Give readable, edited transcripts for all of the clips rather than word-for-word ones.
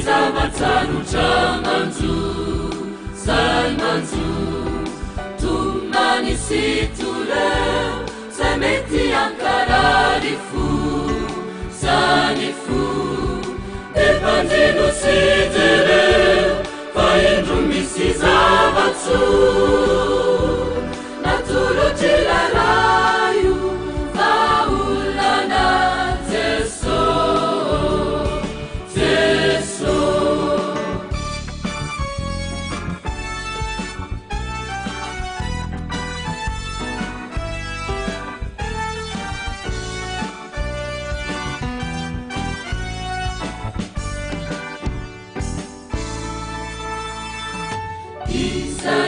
zavatsarotra manjo zay manjo tomany sy toleo zay mety ankarary fo zany fo efanjeno sy jereo fa indro misy zavatso natolotry lalaio fa olana Jeso Jeso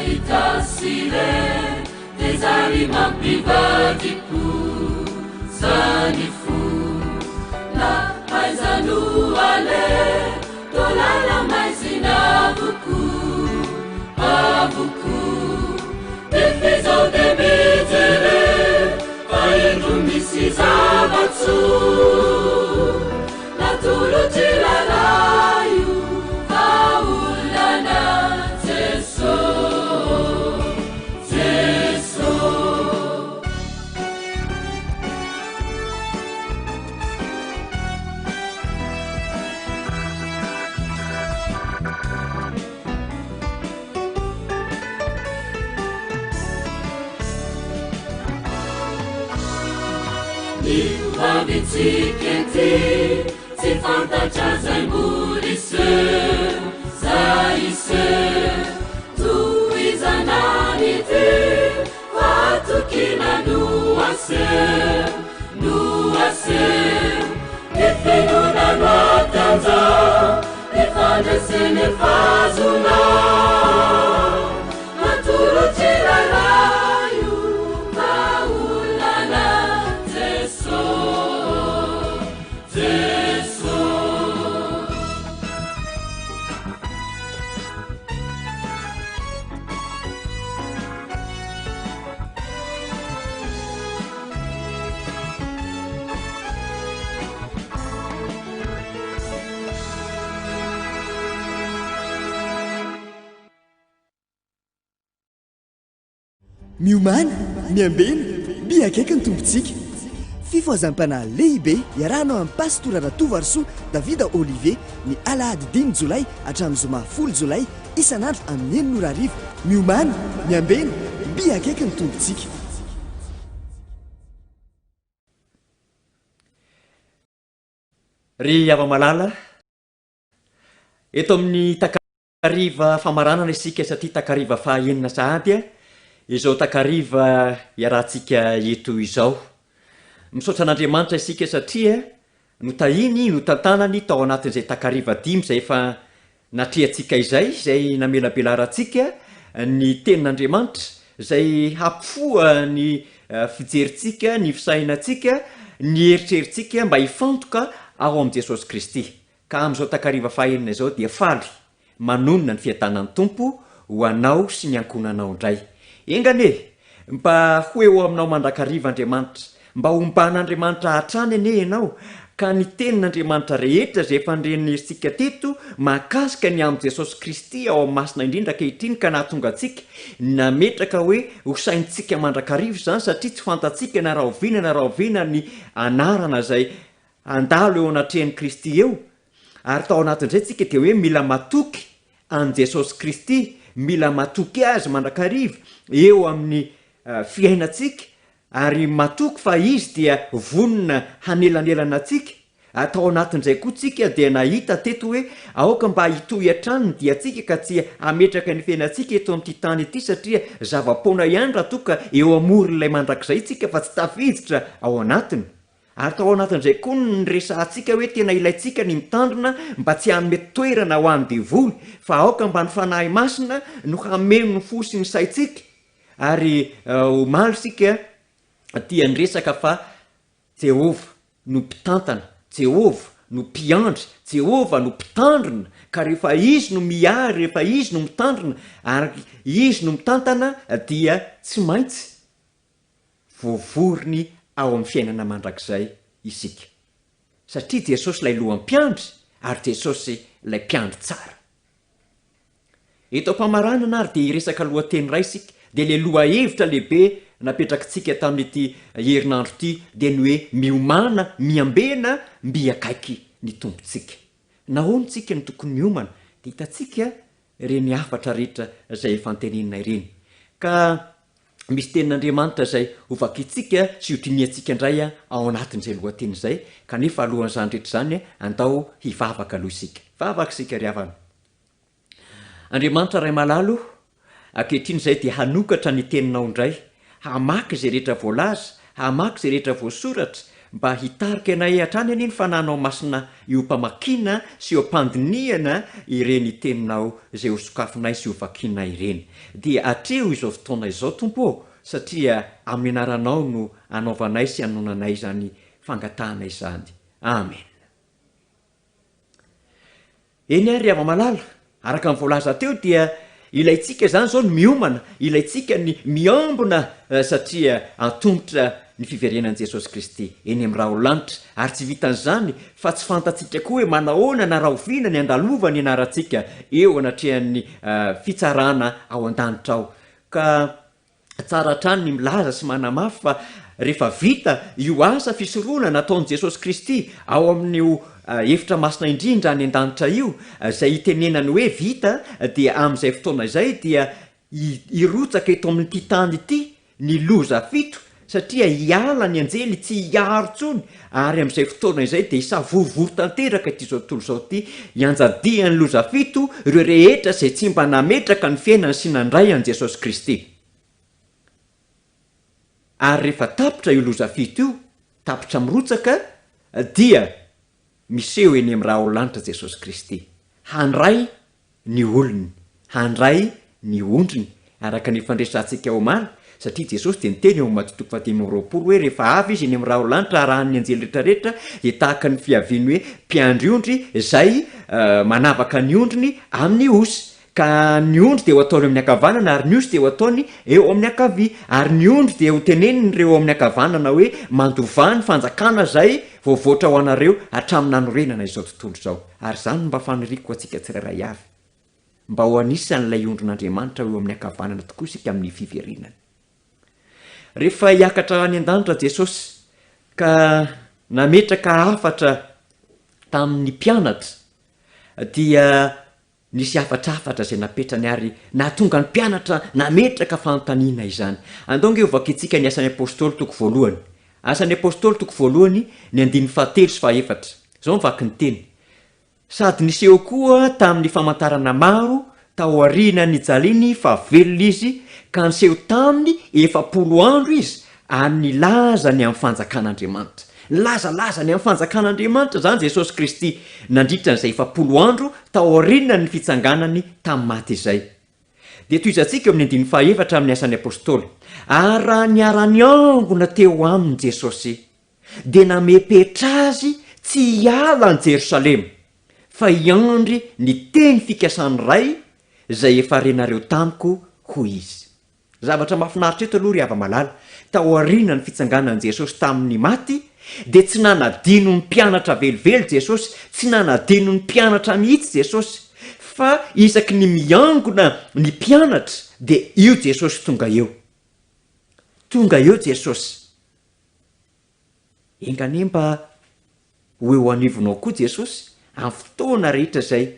Itasile tezari mampivadiku zany fo la haizano ale tolala maizina avuku defizao de mijere fa indro misy zavatso natolotry lalaio fa olana Jeso Jeso Nivavitsikenti tsy fantatra zay mborise zaise toizanany ty fatokina noase ifinonano atanja ifandresene fazona natolotry lalaio fa olana Jeso Jeso miomana miambeno miakaiky ny tompontsika fifoazam-panahy lehibe iarahanao amin'ny pastora Tovarosoa Davida Olivier ny alahady 10 jolay hatramin'ny zoma 10 jolay isan'andro amin'ny 9:00 miomana miambeno miakaiky ny tompontsika ry ava-malala eto amin'ny takariva famaranana isika satria takariva fahaenina sahady izao takariva iarahantsika eto izao misaotra an'Andriamanitra isika satria notahiny notantanany tao anatin'izay takariva 5 zay efa natrehantsika izay namelabelarantsika ny tenin'Andriamanitra zay hampifoa ny fijerintsika ny fisainantsika ny eritrerintsika mba hifantoka ao am' Jesosy Kristy ka am'izao takariva fahaenina izao dia faly manonona ny fiadanan'ny tompo ho anao sy ny ankonanao indray engane mba ho eo aminao mandrakariva Andriamanitra mba homban'Andriamanitra hatrany ane ianao ka ny tenin'Andriamanitra rehetra zay efa nirenirsika teto mahakasika ny am' Jesosy Kristy ao amin'ny masina indrindra ankehitriny ka nahatonga antsika nametraka hoe hosaintsika mandrakariva zany satria tsy fantatsika na rahovina ny anarana zay andalo eo anatrehan'i Kristy eo ary tao anatin'izay tsika dia hoe mila matoky an' Jesosy Kristy mila matoky azy mandrakariva eo amin'ny fiainantsika ary matoky fa izy dia vonona hanelanelana antsika atao anatin'izay koa tsika dia nahita teto hoe aoka mba hitohy hatrany dia atsika ka tsy ametraka ny fiainantsika eto amin'ity tany ity satria zava-poana ihany raha toka eo amoron'ilay mandrakizay tsika fa tsy tafiditra ao anatiny ary tao anatin'izay koa nyresantsika hoe tena ilaitsika ny mitandrina mba tsy hanome toerana ho an'ny devoly fa aoka mba ny fanahy masina no hameno ny fo sy ny saitsika ary omaly sika tia nyresaka fa Jehova no mpitantana Jehova no mpiandry Jehova no mpitandrina ka rehefa izy no miary rehefa izy no mitandrina ary izy no mitantana dia tsy maintsy voavoriny ao amin'ny fiainana mandrakizay isika satria Jesosy lay lohampiandry ary Jesosy ilay mpiandry tsara. Eto am-pamaranana ary dia resaka lohateny ray isika, dia le lohahevitra lehibe napetrakintsika tamin'ity herinandro ity dia ny hoe miomana, miambena, mbiakaiky ny tompontsika. Nahoana tsika ny tokony miomana? Dia hitantsika ireny hafatra rehetra izay efa antenenina ireny. Ka misy tenin'Andriamanitra izay ovakitsika sy hotiniantsika indray ao anatin'izay lohateny izay, kanefa alohan'izany rehetra izany andao hivavaka aloha isika. Vavaka isika ry havana. Andriamanitra ray malalo, ankehitriny izay dia hanokatra ny teninao indray, hamaky izay rehetra voalaza, hamaky izay rehetra voasoratra, mba hitarika anay hatrany aniny fananao masina io mpamakiana sy io mpandiniana ireny teninao izay ho sokafinay sy ho vakianay ireny. Dia atreo izao fotoana izao Tompo, satria amin'ny anaranao no anaovanay sy anonanay izany fangatahana izany. Amen. Eny ary ava-malala, araka ny voalaza teo dia ilaitsika zany zao ny miomana, ilaitsika ny miambona satria antongotra ny fiverenan'i Jesosy Kristy eny amin'ny raha olanitra, ary tsy vitan'izany fa tsy fantatsika koa hoe manahoana na rahoviana ny andalova ny anarantsika eo anatrehan'ny fitsarana ao an-danitra ao. Ka tsara hatrany ny milaza sy manamafy fa rehefa vita io asa fisoroana nataon'i Jesosy Kristy ao amin'io efitra masina indrindra any an-danitra io, izay hitenenany hoe vita, dia amin'izay fotoana izay dia hirotsaka eto amin'ity tany ity ny loza fito, satria hiala ny anjely tsy hiaro tsony, ary amin'izay fotoana izay dia hisavorivory tanteraka ity zao tontolo izao ity, hianjadiany loza fito ireo rehetra izay tsy mba nametraka ny fiainany sy nandray an'i Jesosy Kristy. Ary rehefa tapitra io loza fito io, tapitra mirotsaka, dia miseho eny amin'ny raha olanitra Jesosy Kristy, handray ny olony, handray ny ondriny, araka ny fandraisantsika omaly, satria Jesosy dia niteny eo Maty 20:20 hoe rehefa avy izy eny amin'ny raha olanitra arahan'ny anjely rehetrarehetra dia tahaka ny fiaviany hoe mpiandry ondry izay manavaka ny ondriny amin'ny osy. Ka ny ondry dia ho ataony amin'ny ankavanana ary ny osy dia ho ataony eo amin'ny ankavia, ary ny ondry dia ho teneniny ireo amin'ny ankavanana hoe mandovany fanjakana izay voavoatra ho anareo hatramin'ny nanorenana izao tontolo izao. Ary izany mba faniriko antsika tsirairay avy, mba ho anisan'ilay ondrin'Andriamanitra eo amin'ny ankavanana tokoa isika amin'ny fiverenana. Rehefa hiakatra any an-danitra Jesosy ka nametraka hafatra tamin'ny mpianatra, dia nisy hafatra izay napetrany ary nahatonga ny mpianatra nametraka fanontaniana izany. Andao nge ovakitsika ny asan'ny apôstôly toko voalohany. Asan'ny apôstôly toko voalohany ny 3 sy 4. Zao mivaky ny teny. Sady niseho koa tamin'ny famantarana maro tao aoriana ny jaliny fa velona izy, ka niseho taminy 7 andro izy ary nilazany amin'ny fanjakan'Andriamanitra. Lazalazany amin'ny fanjakan'Andriamanitra zany Jesosy Kristy nandritra n'izay 7 andro tao aoriana ny fitsanganany tamin'ny maty izay. Dia toizantsika amin'ny 4 amin'ny asan'ny apôstôly. Ary raha niara-ny angona teo aminy Jesosy, dia namepetra azy tsy hiala any Jerosalema, fa hiandry ny teny fikasany ray izay efa renareo tamiko ho izy. Zavatra mahafinaritra eto aloha ry hava-malala, tao aoriana ny fitsanganan'i Jesosy tamin'ny maty, dia tsy nanadino ny mpianatra velively Jesosy, tsy nanadino ny mpianatra mihitsy Jesosy, fa isaky ny miangona ny mpianatra dia io Jesosy tonga eo. Tonga eo Jesosy. Engane mba ho eo anivonao koa Jesosy amin'ny fotoana rehetra izay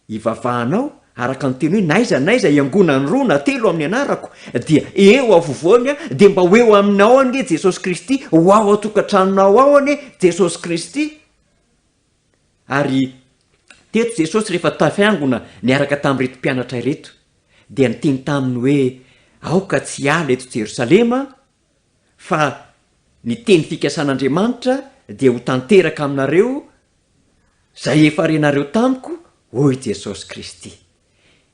hivavahanao, araka ny teny hoe naiza iangonany 2 na 3 amin'ny anarako, dia eo avovoany, dia mba ho eo aminao anie Jesosy Kristy, ho ao atokantranonao ao anie Jesosy Kristy. Ary teto Jesosy rehefa tafiangona niaraka tamin'ireto mpianatra ireto, dia niteny taminy hoe aoka tsy hiala eto Jerosalema, fa ny teny fikasan'Andriamanitra dia ho tanteraka aminareo zay efa renareo tamiko, hoy Jesosy Kristy.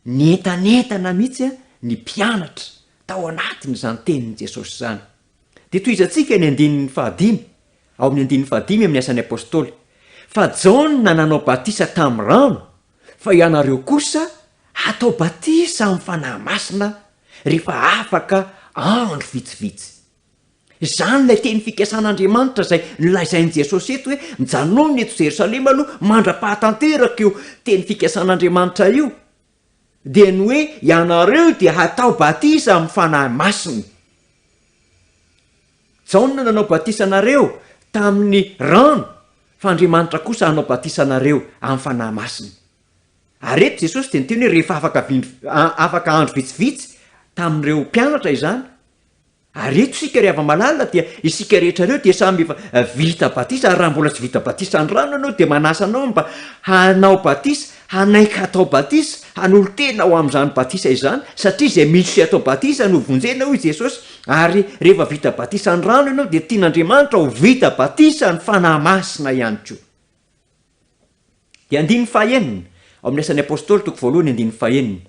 Nentanentana mihitsy ny mpianatra tao anatin'izany tenin'i Jesosy zany. Dia toizantsika ny 5, ao amin'ny 5 amin'ny asan'ny apôstôly. Fa Jaona nanao batisa tamin'ny rano, fa ianareo kosa atao batisa amin'ny fanahy masina rehefa afaka andro vitsivitsy. Izany lay teny fikasan'Andriamanitra zay nylaizain'i Jesosy eto hoe mijanony eto Jerosalema aloha mandra-pahatanteraka io teny fikasan'Andriamanitra io dia ny hoe ianareo dia hatao batisa amin'ny fanahy masiny. Jaona nanao batisanareo tamin'ny rano fa Andriamanitra kosa hanao batisanareo amin'ny fanahy masiny. Ary eto Jesosy dia niteny hoe rehefa afaka andro vitsivitsy tamin'ireo mpianatra izany. Ary eto sika rehefa malala dia isika rehetra reo dia samy efa vita batisa, ary raha mbola tsy vita batisa ny rano ianao dia manasa anao mba hanao batisa, hanaiky hatao batisa, hanolo tena ao amin'izany batisa izany, satria izay misy atao batisa no vonjena hoy Jesosy. Ary rehefa vita batisa ny rano ianao dia tian'Andriamanitra ho vita batisa ny fanahy masina ihany koa. Dia 9:1 ao amin'ny Asan'ny Apôstôly 2:1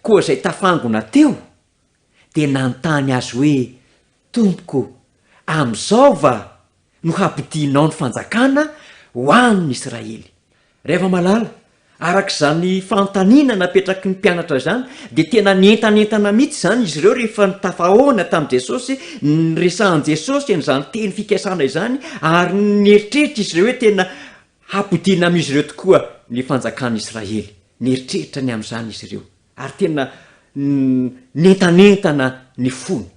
koa izay tafangona teo dia nanontany azy hoe Tompoko, amin'izao va no hampidinao ny fanjakana ho an'ny Israely? Rehefa malala arak'izany fanontaniana napetraky ny mpianatra izany dia tena nentanentana mihitsy izany izy ireo rehefa nitafahoana tamin'i Jesosy, nyresahan'i Jesosy an'izany teny fikasana izany, ary nieritreritra izy ireo hoe tena hampidina amin'izy ireo tokoa ny fanjakan'Israely. Nieritreritra ny amin'izany izy ireo ary tena nentanentana ny fony.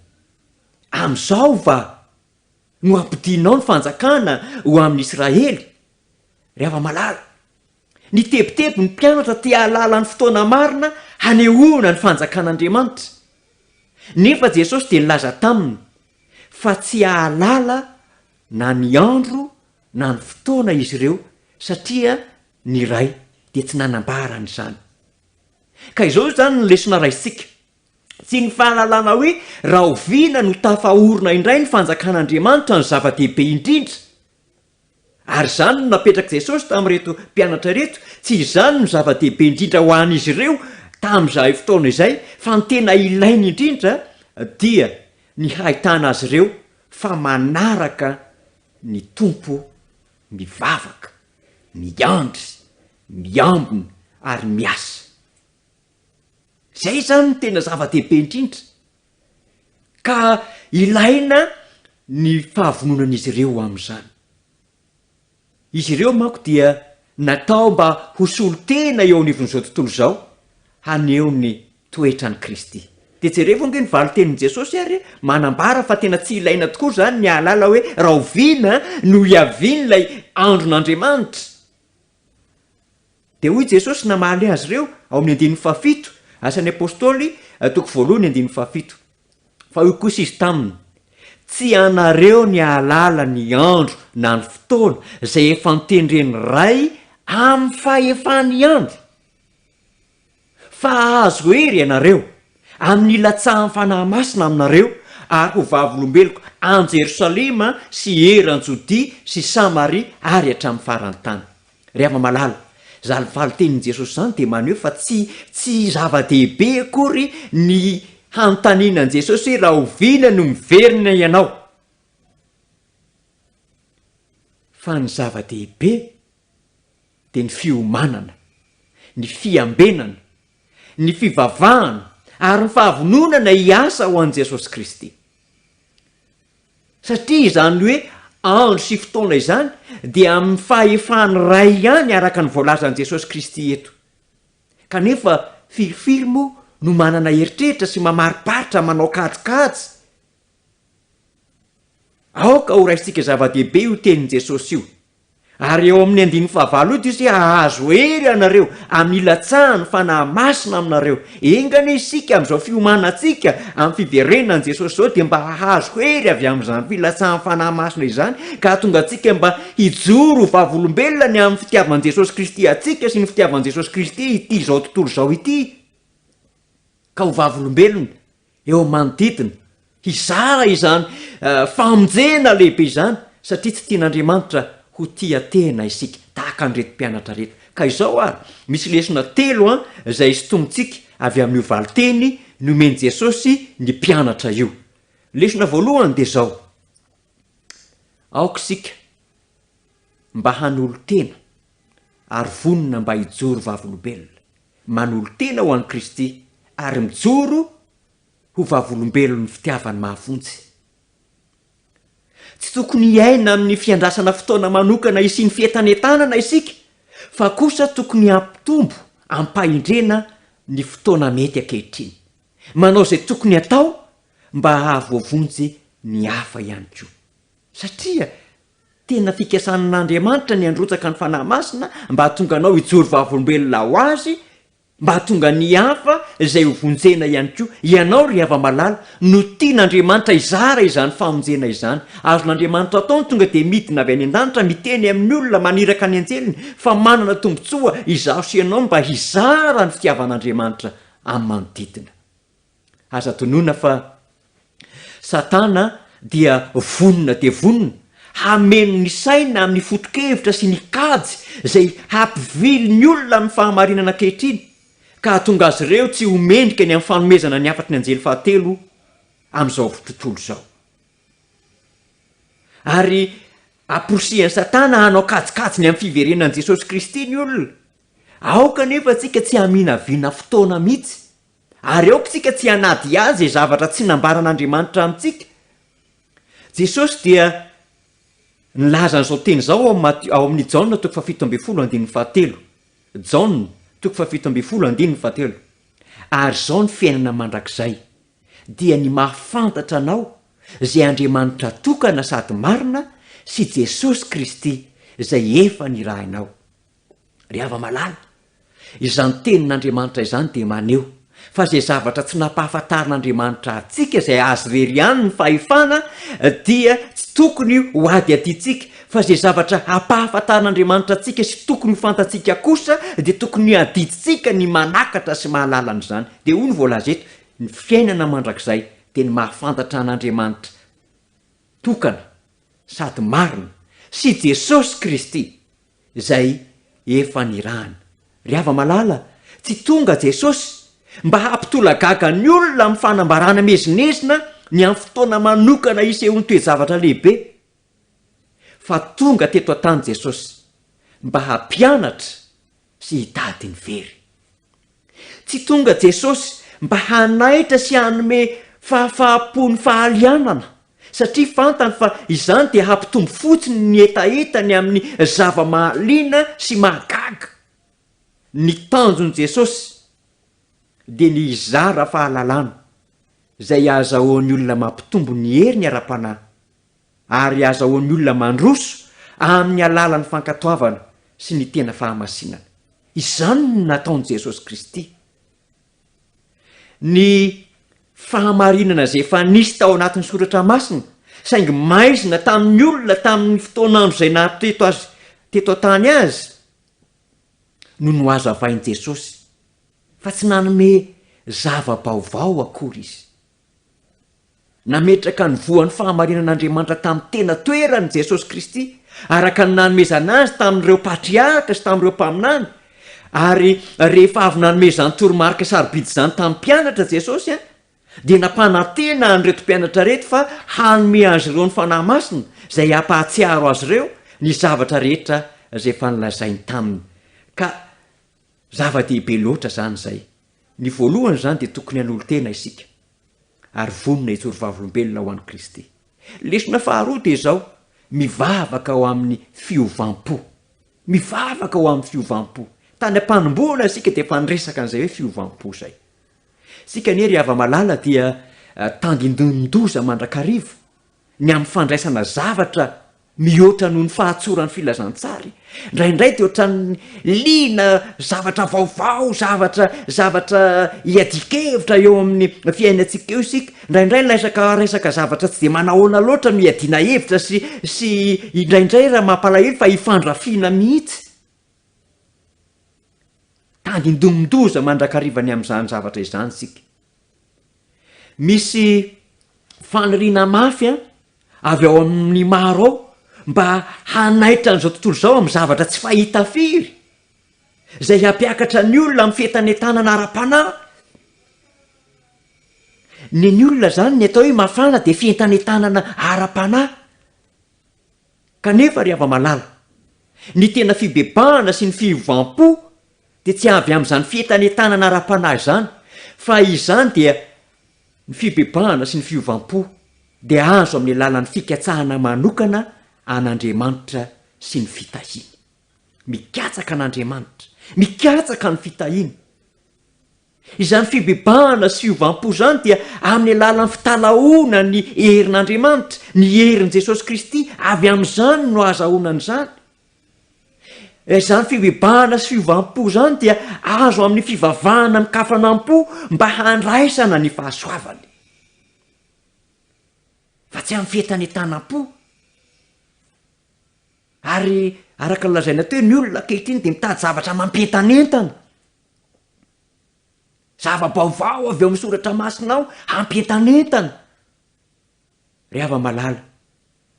Amin'izao va no hampidinao ny fanjakana ho amin'ny Israely? Rehefa malala nitebiteby ny mpianatra tia halala ny fotoana marina hanehoana ny fanjakan'Andriamanitra. Nefa Jesosy dia nilaza taminy fa tsy hahalala na ny andro na ny fotoana izy ireo satria ny ray dia tsy nanambarany izany. Ka izao izany no lesona raisika. Tsy ny fahalalana hoe raha oviana no tafahorona indray ny fanjakan'Andriamanitra ny zava-dehibe indrindra. Ary izany no napetraka Jesosy tamin'ireto mpianatra reto, tsy izany no zava-dehibe indrindra ho an'izy ireo tamin'izay fotoana izay, fa ny tena ilainy indrindra dia ny hahitana azy ireo fa manaraka ny tompo mivavaka, miandry, miambina ary miasa. Zay zany no tena zava-dehibe indrindra. Ka ilaina ny fahavononan'izy ireo amin'izany. Izy ireo manko dia natao mba hosolo tena eo anivon'izao tontolo izao haneho ny toetrany Kristy. Dia jereo ny valitenin'i Jesosy ary manambara fa tena tsy ilaina tokoa izany ny ahalala hoe raha oviana no hiavian'ilay andron'Andriamanitra. Dia hoy Jesosy namaly azy ireo ao amin'ny 9:7 Asan'ny Apôstôly 2:1-7. Fa io kosa izy taminy, tsy anareo ny ahalala ny andro na ny fotoana zay efa nitendreny ray amin'ny fahefany andro. Fa azo hery ianareo amin'ny ilatsahan'ny fanahy masina aminareo ary ho vavolombeloko an Jerosalema sy eran-Jodia sy Samaria ary hatramin'ny farany tany. Rehefa malala zany valitenin'i Jesosy izany dia maneho fa tsy zava-dehibe akory ny hanontanianan'i Jesosy hoe raha oviana no miverina ianao. Fa ny zava-dehibe dia ny fiomanana, ny fiambenana, ny fivavahana ary ny fahavononana hiasa ho an'i Jesosy Kristy. Satria izany hoe andro sy fotoana izany dia amin'ny fahefany ray ihany araka ny voalazan'i Jesosy Kristy eto. Kanefa firifiry moa no manana heritreritra sy mamariparitra manao kajikajy. Aoka ho raisitsika zava-dehibe io tenin'i Jesosy io. Ary eo amin'ny 9:9 io dia ahazo hery anareo amin'ny ilatsahan'ny fanahy masina aminareo. Engana isika amin'izao fiomanantsika amin'ny fiverenan'i Jesosy izao dia mba ahazo hery avy amin'izany filatsahan'ny fanahy masina izany, ka tonga antsika mba hijoro vavolombelona ny amin'ny fitiavan'i Jesosy Kristy atsika sy ny fitiavan'i Jesosy Kristy ity izao tontolo izao ity. Ka ho vavolombelona eo manodidina hizara izany famonjena lehibe izany, satria tsy tian'Andriamanitra ho tia tena isika tahaka ny reto mpianatra reto. Ka izao ary misy lesona 3 izay sotomontsika avy amin'io valiteny nomeny Jesosy ny mpianatra io. Lesona voalohany dia izao: aoka isika mba hanolo tena ary vonona mba hijoro vavolombelona, manolo tena ho an'i Kristy ary mijoro ho vavolombelon'ny fitiavany mahafontsy. tsy tokony iaina amin'ny fiandrasana fotoana manokana isy ny fientanentanana isika fa kosa tokony ampitombo ampahindrena ny fotoana mety ankehitriny manao izay tokony atao mba hahavoavonjy ny hafa ihany koa satria tena fikasan'Andriamanitra ny androtsaka ny fanahy masina mba hahatonga anao hijoro vavolombelona ho azy mba hahatonga ny hafa izay hovonjena ihany koa ianao ry hava-malala no tian'Andriamanitra izara izany famonjena izany azon'Andriamanitra ataony tonga dia midina avy any an-danitra miteny amin'ny olona maniraka ny anjeliny fa manana tombotsoa izaho sy ianao mba hizara ny fitiavan'Andriamanitra amin'ny manodidina aza tonoina fa Satana dia vonona dia vonona hameno ny saina amin'ny foto-kevitra sy ny kajy izay hampivily ny olona amin'ny fahamarinana ankehitriny ka hahatonga azy ireo tsy homendrika ny amin'ny fanomezana ny afatry ny anjely fahatelo amin'izao tontolo izao ary amporosian'ny Satana hanao kajikajiny amin'ny fiverenan'i Jesosy Kristy ny olona aoka nefa tsika tsy hamina viana fotoana mihitsy ary aoka tsika tsy hanady azy zavatra tsy nambaran'Andriamanitra amintsika Jesosy dia nilaza n'izao teny izao ao amin'ny Jaona 7:17 Jaona 7:17 ary izao ny fiainana mandrakizay dia ny mahafantatra anao izay Andriamanitra tokana sady marina sy Jesosy Kristy izay efa nirahinao ry hava-malala izany tenin'Andriamanitra izany dia maneho fa izay zavatra tsy nampahafantarin'Andriamanitra atsika izay azy rery ihany ny fahefana dia tsy tokony ho ady atytsika fa izay zavatra hampahafantarin'Andriamanitra atsika sy tokony ho fantatsika kosa dia tokony adiditsika ny manakatra sy mahalalan'izany dia hoy ny voalaza eto ny fiainana mandrakizay dia ny mahafantatra an'Andriamanitra tokana sady marina sy Jesosy Kristy izay efa nirahana ry hava-malala tsy tonga Jesosy mba hampitolagaga ny olona amin'ny fanambarana mezinezina ny amin'ny fotoana manokana isehony toe-javatra lehibe fa tonga teto an-tany Jesosy mba hampianatra sy hitady ny very tsy tonga Jesosy mba hanaitra sy hanome fahafaham-pony fahalianana satria fantany fa izany dia hampitombo fotsiny ny etaetany amin'ny zava-mahaliana sy mahagaga ny tanjon'i Jesosy dia ny hizara fahalalana izay ahazahoan'ny olona mampitombo ny hery ny ara-panahy ary ahazahoan'ny olona mandroso amin'ny alalan'ny fankatoavana sy ny tena fahamasinana izany no nataon'i Jesosy Kristy ny fahamarinana izay efa nisy tao anatin'ny soratra masina saingy maizina tamin'ny olona tamin'ny fotoanandro izay nahateto azy teto an-tany azy no nohazavain'i Jesosy fa tsy nanome zava-baovao akory izy nametraka ny voan'ny fahamarinan'Andriamanitra tamin'ny tena toerany Jesosy Kristy araka ny nanomezana azy tamin'ireo patriarika sy tamin'ireo mpaminany ary rehefa avy nanomezany toromarika sarobidy izany tamin'ny mpianatra Jesosy dia nampanantena an'ireto mpianatra reto fa hanome azy ireo ny fanahy masina izay hampahatsiaro azy ireo ny zavatra rehetra izay efa nilazainy taminy ka zava-dehibe loatra zany izay ny voalohany izany dia tokony hanolo-tena isika ary vonona hijoro vavolombelona ho an'i Kristy lesona faharoa dia izao mivavaka ao amin'ny fiovampo mivavaka ao amin'ny fiovampo tany am-panomboana isika dia efa niresaka an'izay hoe fiovampo izay sika nery hava-malala dia tandindondoza mandrakariva ny amin'ny fandraisana zavatra mihoatra noho ny fahatsoran'ny filazantsary indraindray dia ohatran'ny liana zavatra vaovao zavatra hiadikevitra eo amin'ny fiainantsika eo isika indraindray resaka zavatra tsy dia manahoana loatra no hiadiana hevitra sy indraindray raha mampalahelo fa hifandrafiana mihitsy tandindomondoza mandrakarivany amin'izany zavatra izany sika misy faniriana mafy avy ao amin'ny maro ao mba hanaitra n'izao tontolo izao amin'ny zavatra tsy fahita firy izay hampiakatra ny olona amin'ny fientanentanana ara-panahy ny olona zany ny atao hoe mafana dia fientanentanana ara-panahy kanefa ry hava-malala ny tena fibebahana sy ny fiovampo dia tsy avy amin'izany fientanentanana ara-panahy izany fa izany dia ny fibebahana sy ny fiovampo dia azo amin'ny lalan'ny fikatsahana manokana an'Andriamanitra sy ny fitahiny. Mikatsaka an'Andriamanitra, mikatsaka ny fitahiny. Izany fibebahana sy iovampo zany dia amin'ny alalan'ny fitalaona ny herin'Andriamanitra, ny herin'i Jesosy Kristy, avy amin'izany no azahoana an'izany. Izany fibebahana sy iovampo zany dia azo amin'ny fivavahana mikafanam-po mba handraisana ny fahasoavany. Fa tsy amin'ny fientanentanam-po. Ary araka ny lazaina teo ny olona ankehitriny dia mitady zavatra mampientanentana. Zava-baovao avy eo amin'ny soratra masina ao hampientanentana. Ry hava-malala,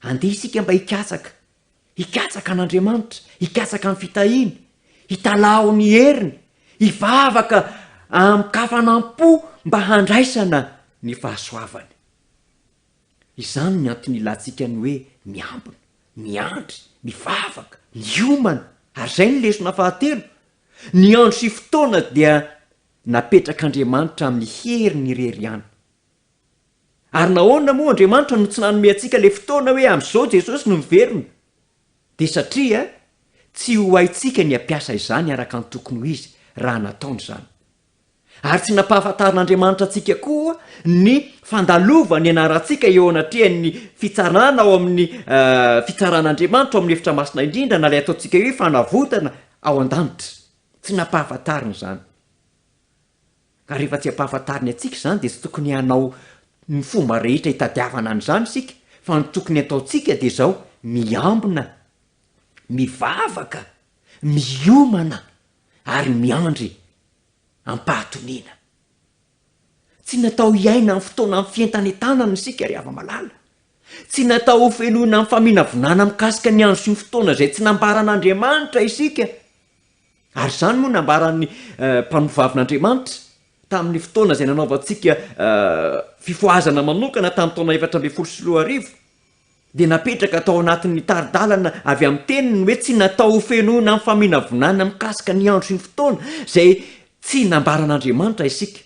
andeha isika mba hikatsaka an'Andriamanitra, hikatsaka amin'ny fitahiny, hitalao ny heriny, hivavaka amin'ny kafanam-po mba handraisana ny fahasoavany. Izany ny antony ilantsika ny hoe miambina, miandry, mivavaka, miomana. Ary izay ny lesona fahatelo. Ny andro sy fotoana dia napetrak'Andriamanitra amin'ny heriny irery ihany. Ary nahoana moa Andriamanitra no tsy nanome antsika le fotoana hoe amin'izao Jesosy no miverina? Dia satria tsy ho haitsika ny hampiasa izany araka ny tokony ho izy raha nataony izany. Ary tsy nampahafantarin'Andriamanitra antsika koa ny fandalovany anarantsika eo anatrehan'ny fitsarana ao amin'ny fitsaran'Andriamanitra ao amin'ny efitra masina indrindra na ilay ataontsika hoe fanavotana ao an-danitra. Tsy nampahafantariny izany. Ka rehefa tsy hampahafantariny antsika izany dia tsy tokony hanao ny fomba rehetra hitadiavana an'izany isika, fa ny tokony ataontsika dia izao: miambina, mivavaka, miomana ary miandry ampahatoniana. Tsy natao hiaina amin'ny fotoana amin'ny fientanentanana isika ry hava-malala. Tsy natao ho feloina amin'ny faminavinana mikasika ny andro sy ny fotoana izay tsy nambaran'Andriamanitra isika. Ary izany moa nambaran'ny mpanovavin'Andriamanitra tamin'ny fotoana izay nanaovantsika fifoazana manokana tamin'ny taona 420. Dia napetraka tao anatin'ny taridalana avy amin'ny teniny hoe tsy natao ho fenoina amin'ny faminavinana mikasika ny andro sy ny fotoana izay tsy nambaran'Andriamanitra isika.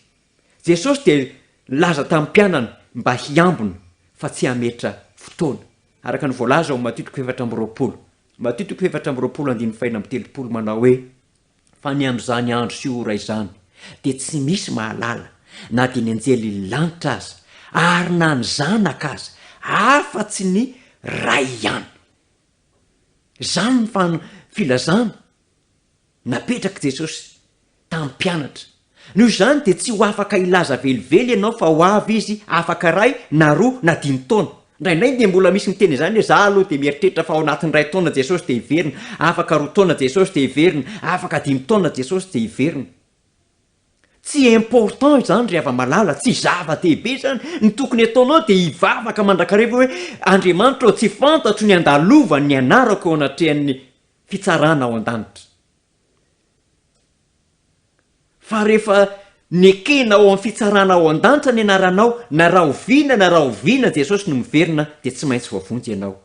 Jesosy dia laza tamin'ny mpianana mba hiambina fa tsy hametra fotoana. Araka ny voalaza ao Mateo 4:20. Mateo 4:20 manao hoe: fa ny amin'izany andro sy ora izany dia tsy misy mahalala, na dia ny anjely lanitra aza ary na ny zanaka aza, afa-tsy ny ray ihany. Izany ny filazana napetraka Jesosy tamin'ny mpianatra. Noho izany dia tsy ho afaka ilaza velively ianao fa ho avy izy afaka ray na roa na 5 taona. Indraindray dia mbola misy miteny izany hoe za aloha dia mieritreritra fa ao anatin'ny 2 taona Jesosy dia hiverina, afaka 2 taona Jesosy dia hiverina, afaka 5 taona Jesosy dia hiverina. Tsy important izany ry hava-malala, tsy zava-dehibe izany. Ny tokony ataonao dia hivavaka mandrakariva hoe Andriamanitra tsy fantatro ny andalovany ny anarako ao anatrehan'ny fitsarana ao an-danitra. Fa rehefa nekena ao amin'ny fitsarana ao an-danitra ny anaranao, na raha oviana Jesosy no miverina, dia tsy maintsy voavonjy ianao.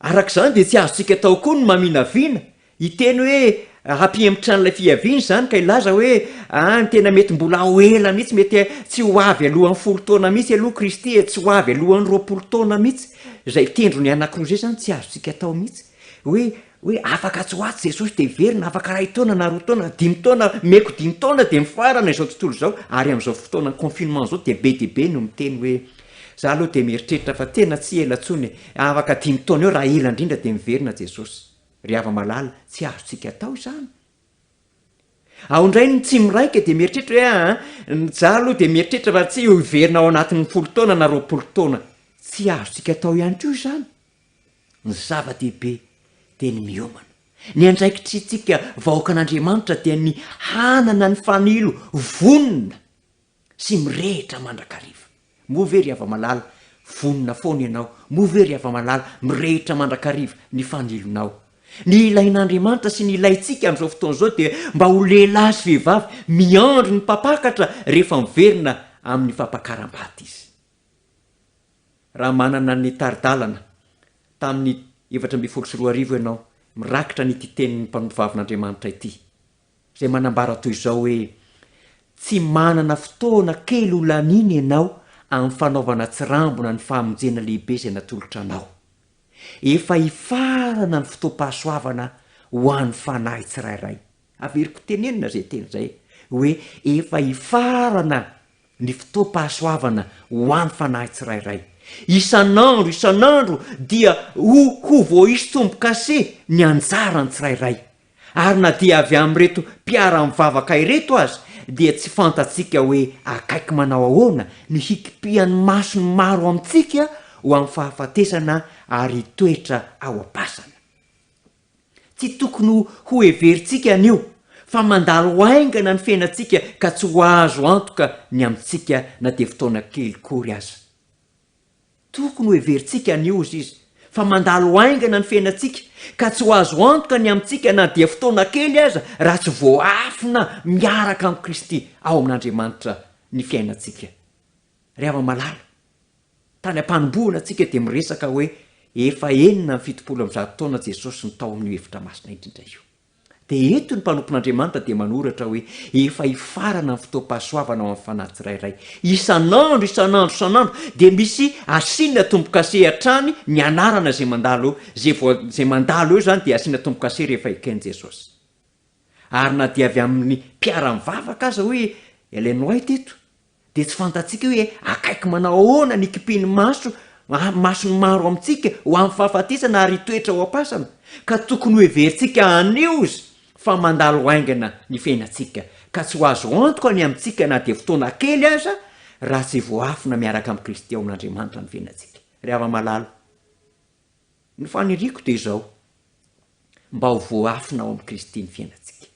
Arak'izany dia tsy azontsika tao koa no maminaviana hiteny hoe hampihemitrany ilay fiaviany izany ka ilaza hoe ny tena mety mbola ho ela mihitsy, mety tsy ho avy alohan'ny 10 taona mihitsy aloha Kristy, tsy ho avy alohan'ny 20 taona mihitsy. Izay tendro ny anankiroa izay izany tsy azontsika tao mihitsy hoe afaka tsy ho atsy Jesosy dia hiverina, afaka 2 taona na 2 taona, 5 taona, meko 5 taona dia mifarana izao tontolo izao. Ary amin'izao fotoana ny confinement izao dia be dia be no miteny hoe za aloha dia mieritreritra fa tena tsy ela tsony, afaka 5 taona eo raha ela indrindra dia miverina Jesosy. Ry hava-malala, tsy azontsika tao izany. Ao indray tsy miraika dia mieritreritra hoe za aloha dia mieritreritra fa tsy ho hiverina ao anatin'ny 10 taona na 20 taona. Tsy azontsika tao ihany koa izany. Ny zava-dehibe dia ny miomana. Ny andraikitritsika vahoaka an'Andriamanitra dia ny hanana ny fanilo vonona sy mirehitra mandrakariva. Moa ve ry hava-malala, vonona foana ianao? Moa ve ry hava-malala, mirehitra mandrakariva ny fanilonao? Ny ilain'Andriamanitra sy ny ilaintsika amin'izao fotoana izao dia mba ho lehilahy sy vehivavy miandry ny mpampakatra rehefa miverina amin'ny fampakaram-bady izy. Raha manana ny taridalana tamin'ny 420 ianao, mirakitra ny ity tenin'ny mpanovavin'Andriamanitra ity, izay manambara toy izao hoe tsy manana fotoana kely ho laniny ianao amin'ny fanaovana tsirambona ny famonjena lehibe izay natolotra anao. Efa hifarana ny fotoam-pahasoavana ho an'ny fanahy tsirairay. Averiko tenenina zay teny zay hoe efa hifarana ny fotoam-pahasoavana ho an'ny fanahy tsirairay. Isan'andro dia ho voaisy tombo-kase ny anjarany tsirairay. Ary na dia avy amin'reto mpiara-mivavaka ireto azy dia tsy fantatsika hoe akaiky manao ahoana ny hikipihan'ny masony maro amintsika ho amin'ny fahafatesana ary toetra ao am-pasana. Tsy tokony ho heverintsika anio fa mandalo aingana ny fiainantsika ka tsy ho azo antoka ny amintsika na dia fotoana kely kory aza. Tokony ho heverintsika anio izy fa mandalo aingana ny fiainantsika ka tsy ho azo antoka ny amintsika na dia fotoana kely aza raha tsy voafina miaraka amin'ny Kristy ao amin'Andriamanitra ny fiainantsika. Ry malala, tany am-panombohana antsika dia miresaka hoe efa 700 taona Jesosy ny tao amin'ny hevitra masina indrindra io. Dia eto ny mpanompon'Andriamanitra dia manoratra hoe efa hifarana ny fotoam-pahasoavana ao amin'ny fanahy tsirairay. Isan'andro dia misy asiana tombo-kase hatrany ny anarana zay mandalo eo zany dia asiana tombo-kase rehefa ikainy Jesosy. Ary na dia avy amin'ny mpiara-mivavaka aza hoe Ellen White eto dia tsy fantatsika hoe akaiky manao ahoana ny kipiny masony maro amintsika ho amin'ny fahafatesana ary toetra ho am-pasana ka tokony ho heverintsika anio izy fa mandalo aingana ny fiainantsika ka tsy ho azo antoka ny amintsika na dia fotoana kely aza raha tsy voafina miaraka amin'ny Kristy ao amin'Andriamanitra ny fiainantsika. Ry malala, ny faniriako dia izao, mba ho voafina ao amin'ny Kristy ny fiainantsika.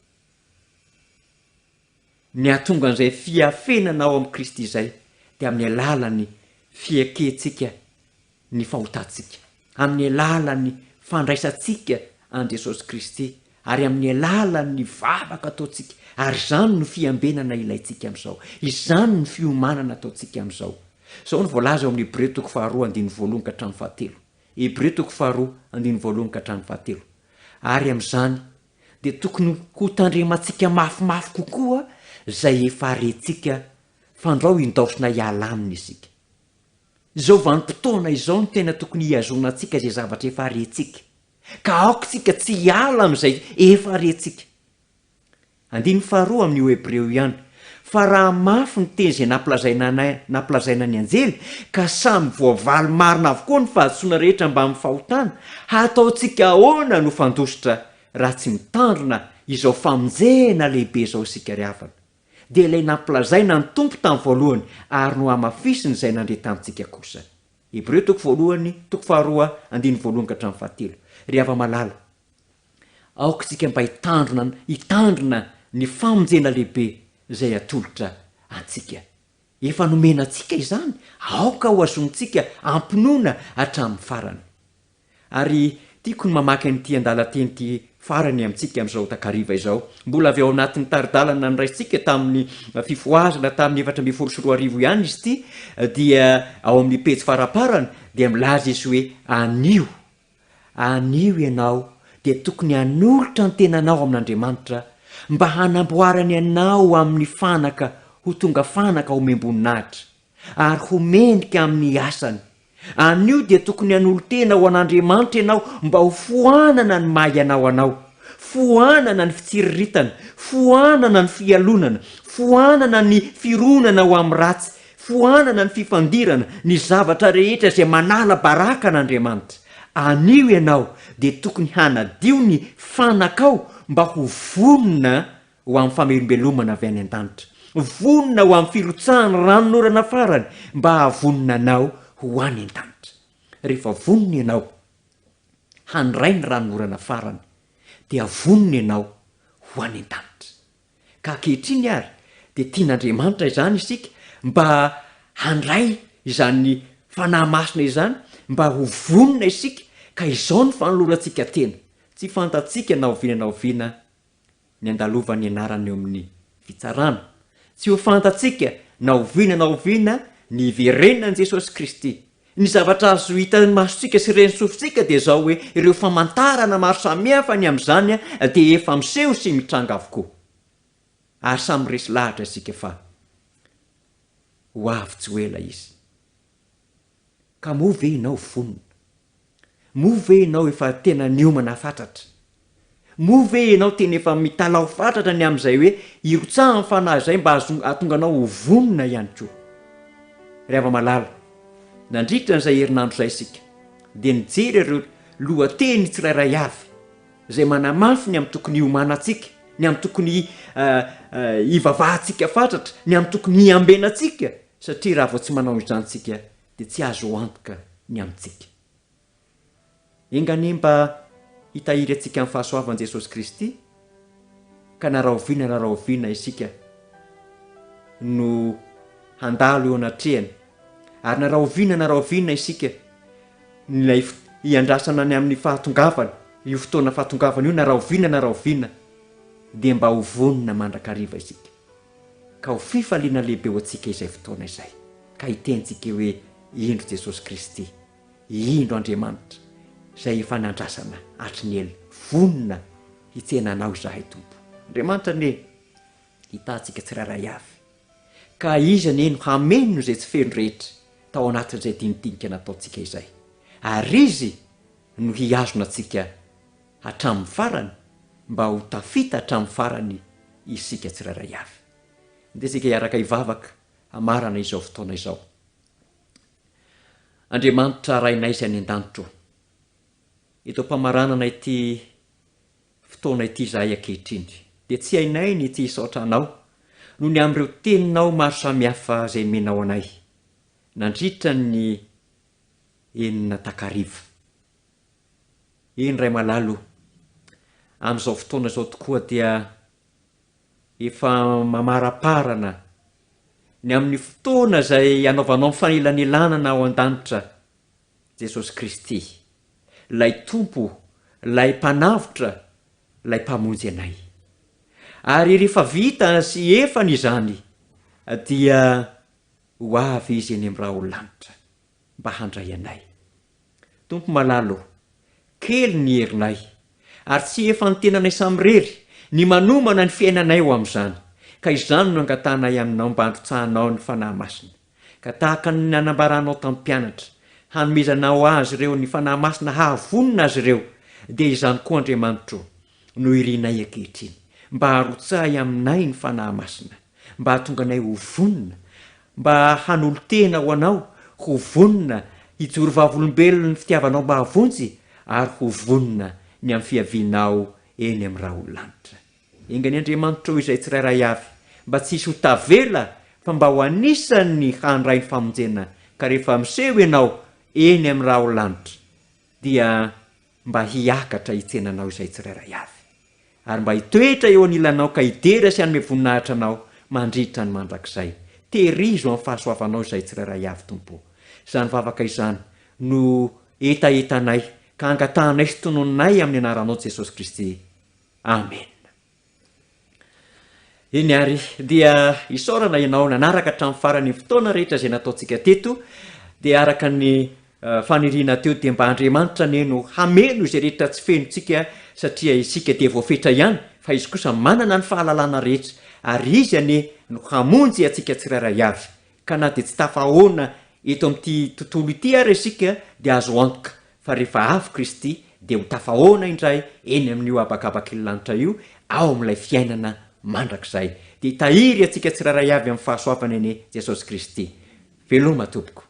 Ny ahatonga an'izay fiafenana ao amin'ny Kristy izay dia amin'ny alalan'ny fiakentsika ny fahotantsika, amin'ny alalan'ny fandraisantsika an Jesosy Kristy, ary amin'ny alalan'ny vavaka ataotsika, ary izany no fiambenana ilaitsika amin'izao, izany no fiomanana ataotsika amin'izao. Izao no voalaza ao amin'ny Hébreux 2:1-7. Hébreux 2:1-7. Ary amin'izany dia tokony ho tandremantsika mafimafy kokoa zay efa rentsika fandrao indaosina hiala aminy isika. Izao vanim-potoana izao no tena tokony hiazonantsika zay zavatra efa rentsika, ka aokontsika tsy hiala amin'izay efa rentsika. 2 amin'io Hébreux ihany, fa raha mafy ny teny zay nampilazaina ny anjely ka samy voavaly marina avokoa ny fahadsoana rehetra mba amin'ny fahotana, ataotsika ahoana no fandositra raha tsy mitandrina izao famonjena lehibe izao isika ry havana. Dia ilay nampilazaina ny tompo tamin'ny voalohany ary no hamafisiny izay nandre tamintsika kosa. Hébreux 2:1-7. Ry malala, aokontsika mba hitandrina ny famonjena lehibe izay atolotra antsika. Efa nomena antsika izany, aoka ho azontsika ampinoana hatramin'ny farany. Ary tiako ny mamaky an'ity andalateny ty farany amintsika amin'izao takariva izao. Mbola avy ao anatin'ny taridalana nyraisintsika tamin'ny fifoazana tamin'ny 724 ihany izy ity, dia ao amin'ny pejy faraparany dia milaza izy hoe anio ianao dia tokony hanolotra ny tenanao amin'Andriamanitra mba hanamboarany anao amin'ny fanaka ho tonga fanaka ho memboninaitra ary ho mendrika amin'ny asany. Anio dia tokony hanolo-tena ho an'Andriamanitra ianao mba ho foanana ny mahay anao, foanana ny fitsiriritana, foanana ny fialonana, foanana ny fironana ho amin'ny ratsy, foanana ny fifandirana, ny zavatra rehetra izay manala baraka an'Andriamanitra. Anio ianao dia tokony hanadio ny fanakao mba ho vonona ho amin'ny famelombelomana avy any an-danitra, vonona ho amin'ny firotsahany ranonorana farany mba havonona anao ho any an-danitra. Rehefa vonona ianao handray ny ranonorana farany dia vonona ianao ho any an-danitra. Ka ankehitriny ary dia tian'Andriamanitra izany isika mba handray izany fanahy masina izany, mba ho vonona isika, ka izao ny fanolorantsika tena. Tsy fantatsika na oviana ny andalovan'ny anarany eo amin'ny fitsarana. Tsy ho fantatsika na oviana ny iverenan'i Jesosy Kristy. Ny zavatra azo hitan'ny masontsika sy reny sofintsika dia izao hoe ireo famantarana maro samihafa ny amin'izany dia efa miseho sy mitranga avokoa. ary samy resy lahatra isika fa ho avy tsy hoela izy. Ka moa ve ianao vonona? Moa ve ianao efa tena niomana fatratra? Moa ve ianao tena efa mitalao fatratra ny amin'izay hoe irotsaha ny fanahy izay mba ahatonga anao ho vonona ihany koa? Rehefa malala, nandritra n'izay herinandro izay isika, dia nijery ireo lohateny tsirairay avy izay manamafy ny amin'ny tokony hiomanantsika, ny amin'ny tokony hivavahantsika fatratra, ny amin'ny tokony hiambenantsika, satria raha vao tsy manao izantsika dia tsy azo antoka ny amintsika. Engany mba hitahiry antsika amin'ny fahasoavan'i Jesosy Kristy, ka naraoviana isika no handalo eo anatrehany, ary naraoviana isika nilay hiandrasana ny amin'ny fahatongavana, io fotoana fahatongavana io naraoviana dia mba ho vonona mandrakariva isika, ka ho fifaliana lehibe ho antsika izay fotoana izay, ka hitentsika hoe indro Jesosy Kristy, indro Andriamanitra izay efa nandrasana hatry ny ela, vonona hitsenanao izahay Tompo. Andriamanitra ne hitantsika tsirairay avy, ka izy no hameno izay tsy feno rehetra tao anatin'izay dinidinika nataontsika izay, ary izy no hiazona antsika hatramin'ny farany, mba ho tafita hatramin'ny farany isika tsirairay avy. Dia isika hiaraka hivavaka hamarana izao fotoana izao. Andriamanitra rainay izay any an-danitro, ito mpamaranana ity fotoana ity izahay ankehitriny, dia tsy hainay ny ity hisaotra anao noho ny amin'ireo teninao maro samihafa izay menao anay nandritra ny enina takariva. Eny ray malalo, amin'izao fotoana izao tokoa dia efa mamaraparana ny amin'ny fotoana izay anaovanao mifanelanelana ao an-danitra Jesosy Kristy, lay Tompo, lay mpanavotra, lay mpamonjy anay. Ary rehefa vita sy efa n'izany dia ho avy izy eny amin'ny rahaolanitra mba handray anay. Tompo malalo, kely ny herinay, ary tsy efa ny tenanay samirery ny manomana ny fiainanay ho amin'izany, ka izany no angatanay aminao mba handrotsahanao ny fanahy masina, ka tahaka ny nanambaranao tamin'ny mpianatra, hanomezanao azy ireo ny fanahy masina hahavonina azy ireo, dia izany koa Andriamanitro no irinay ankehitriny, mba harotsahy aminay ny fanahy masina, mba hahatonga anay ho vonina, mba hanolo-tena ho anao, ho vonina hijoro vavolombelona ny fitiavanao mba havonjy, ary ho vonina ny amin'ny fiavinao eny amin'ny rahaolanitra. Engany Andriamanitra izay tsirairay avy, mba tsy hisy ho tavela fa mba ho anisan'ny handray ny famonjena, ka rehefa miseho ianao eny amin'ny rahaolanitra dia mba hiakatra hitsenanao izay tsirairay avy, ary mba hitoetra eo anilanao ka hidera sy hanome voninahitra anao mandritra ny mandrakizay. Tehirizo amin'ny fahasoavanao izay tsirairay avy Tompo. Izany vavaka izany no etaetanay ka angatahanay sy tonononay amin'ny anaranao Jesosy Kristy. Amen. Eny ary dia isaorana ianao nanaraka hatramin'ny farany fotoana rehetra izay nataontsika teto, dia araka ny faniriana teo dia mba Andriamanitra neno hameno izay rehetra tsy fenontsika, satria isika dia voafetra ihany, fa izy kosa manana ny fahalalana rehetra, ary izy ane no hamonjy antsika tsirairay avy, ka na dia tsy tafahoana eto amin'ity tontolo ity ary isika dia azo antoka fa rehefa avy Kristy dia ho tafahoana indray eny amin'io abakabak'lanitra io, ao amin'ilay fiainana mandrakizay. Dia tahiry antsika tsirairay avy amin'ny fahasoavana ene Jesosy Kristy. Veloma Tompoko.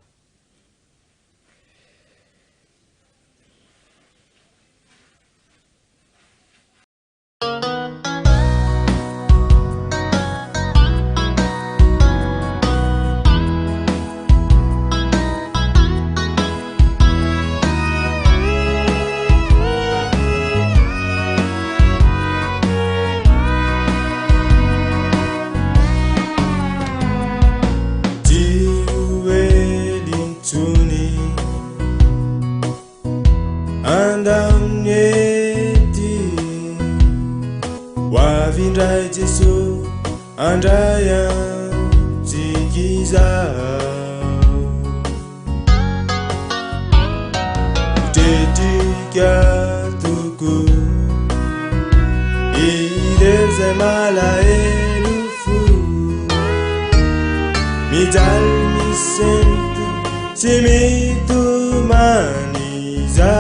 Jesu andaya zigiza tetika tuku ileze malaelu mijaly misento tsy mitomany za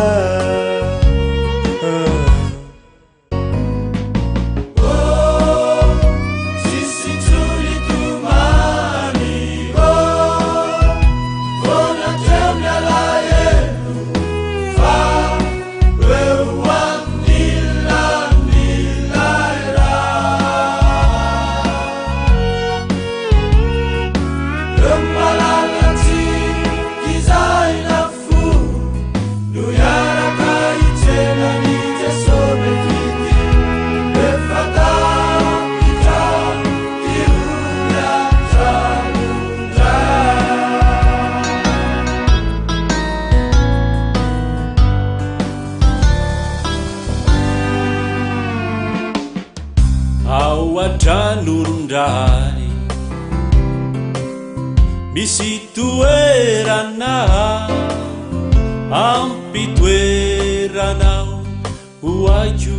Tranurundai misy toerana ampy toeranao hoaiko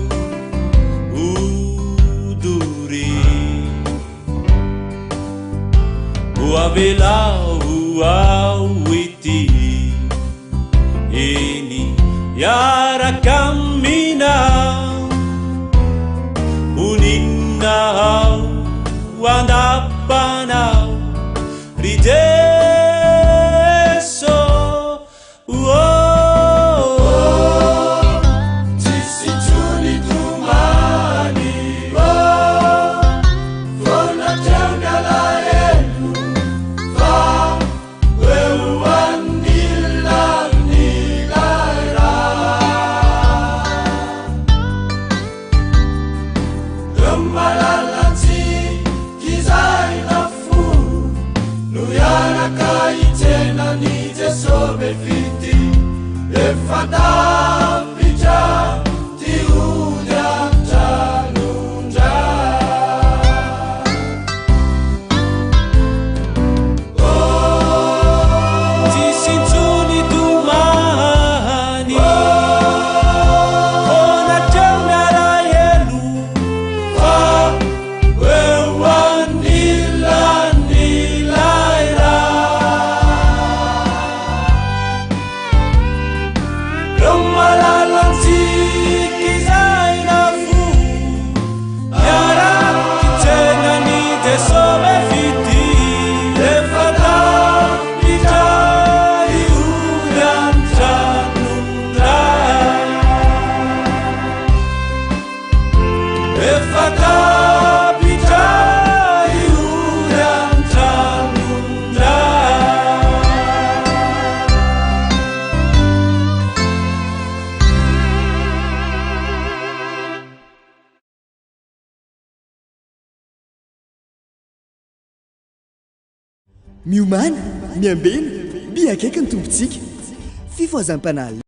hodory hoavelao ao ity eny iaraka aminao uninao wandapanao rideso tisituni tumani fona tena laelu fa weuanila nilaira gemalalati kizainafu nuyarakaitena nijesobe fiti efadapija tiuja tanunja tisituni tumani ona teunara yelu fa weuanila nilaira Romalalanti kizainafu yara kitena ni desobe fiti efata bijai uyan tanunda efata bijai uyan tanunda miomana miambena miakaiky ny tompontsika fifoazam-panahy